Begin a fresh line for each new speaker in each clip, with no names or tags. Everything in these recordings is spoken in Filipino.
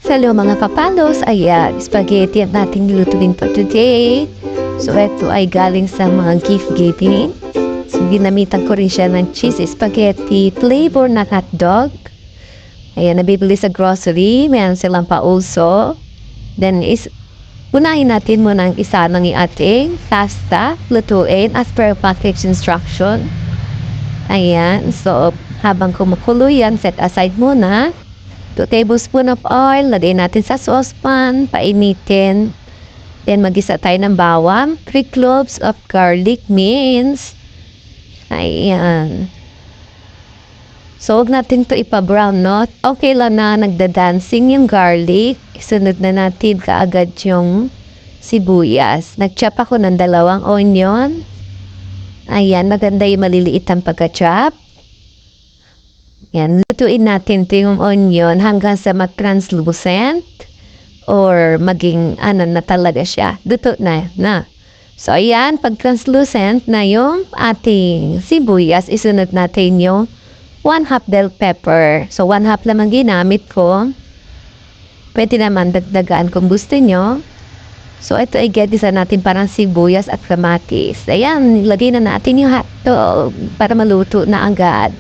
Hello mga kapalos, ayan, spaghetti ang ating lutuin for today. So ito ay galing sa mga gift giving. So ginamitan ko rin siya ng cheesy spaghetti flavor na hotdog. Ayan, nabibili sa grocery, mayroon silang pauso. Then unahin natin muna ang isa ng ating pasta, lutuin as per package instruction. Ayan, so habang kumukulo yan, set aside muna. 2 tablespoons of oil, lagay natin sa saucepan, painitin. Then mag-isa tayo ng bawang, 3 cloves of garlic minced. Ayan. So, huwag natin to ipa-brown, no? Okay lang na nagda-dancing yung garlic. Isunod na natin kaagad yung sibuyas. Nag-chop ako ng 2 onion. Ayan, maganda yung maliliit ang pagka-chop. Yan, lutuin natin ito yung onion hanggang sa mag-translucent or maging na talaga siya. Luto na. So, ayan, pag translucent na yung ating sibuyas, isunod natin yung 1/2 bell pepper. So, 1/2 lang ang ginamit ko. Pwede naman dagdagaan kung gusto nyo. So, ito ay getisa natin parang sibuyas at kamatis. Ayan, ilagay na natin yung hotdog para maluto na agad.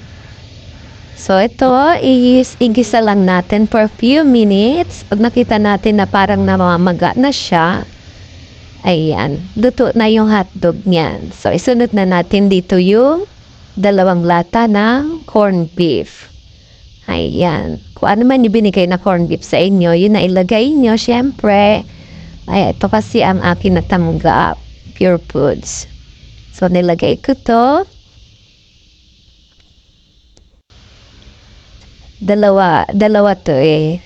So, ito is igisa lang natin for a few minutes. Pag nakita natin na parang namamaga na siya, ayan, luto na yung hotdog niyan. So, isunod na natin dito yung 2 lata ng corned beef. Ayan. Kung ano man ibinigay na corned beef sa inyo, yun na ilagay nyo, syempre. Ay, ito kasi ang akin natanggap, Pure Foods. So, nilagay ko to. Dalawa to eh.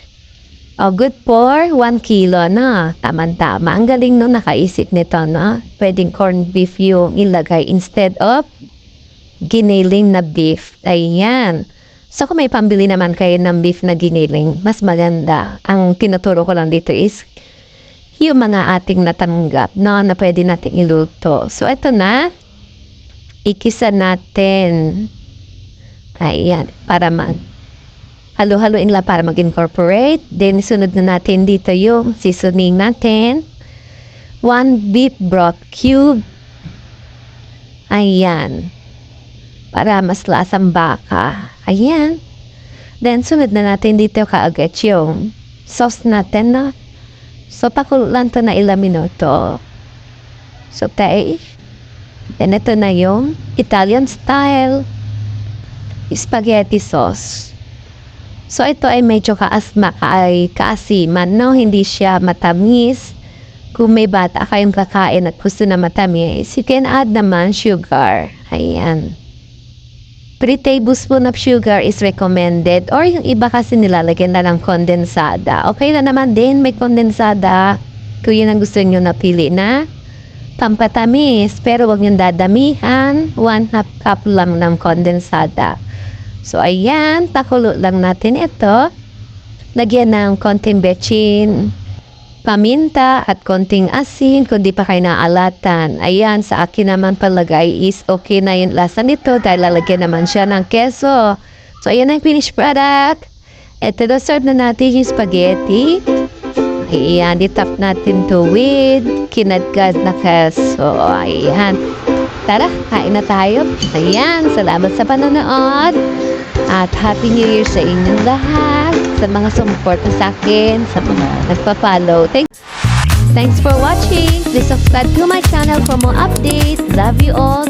Oh, good for 1 kilo na. Tama-tama. Ang galing no, nakaisip nito, no? Pwedeng corned beef yung ilagay instead of giniling na beef. Ayan. So, kung may pambili naman kayo ng beef na giniling, mas maganda. Ang tinuturo ko lang dito is yung mga ating natanggap, no, na pwede natin iluto. So, ito na. Ikisa natin. Ayan. Para halo-haloin lang para mag-incorporate. Then, sunod na natin dito yung seasoning natin. 1 beef broth cube. Ayan. Para mas lasang baka. Ayan. Then, sunod na natin dito kaagad yung sauce natin, no? So, pakulo lang to na ilang minuto. So, tayo. Then, ito na yung Italian style spaghetti sauce. So, ito ay medyo kaasiman, no? Hindi siya matamis. Kung may bata kayong kakain at gusto na matamis, you can add naman sugar. Ayan. 3 tablespoons of sugar is recommended. Or yung iba kasi nilalagyan na ng kondensada. Okay na naman din, may kondensada. Kung yun ang gusto nyo napili na pampatamis. Pero wag nyo dadamihan. 1/2 cup lang ng kondensada. So, ayan, pakulo lang natin ito. Lagyan ng konting bechin, paminta, at konting asin, kung di pa kayo naaalatan. Ayan, sa akin naman palagay is okay na yung lasa nito dahil lalagyan naman siya ng keso. So, ayan ang finished product. Ito na, serve na natin yung spaghetti. Ayan, ditap natin to with kinadkad na keso. Ayan. Tara, kain na tayo. Ayan, salamat sa panonood. At Happy New Year sa inyong lahat. Sa mga sumuporta sa akin, sa mga nagpa-follow. Thanks for watching. Please subscribe to my channel for more updates. Love you all.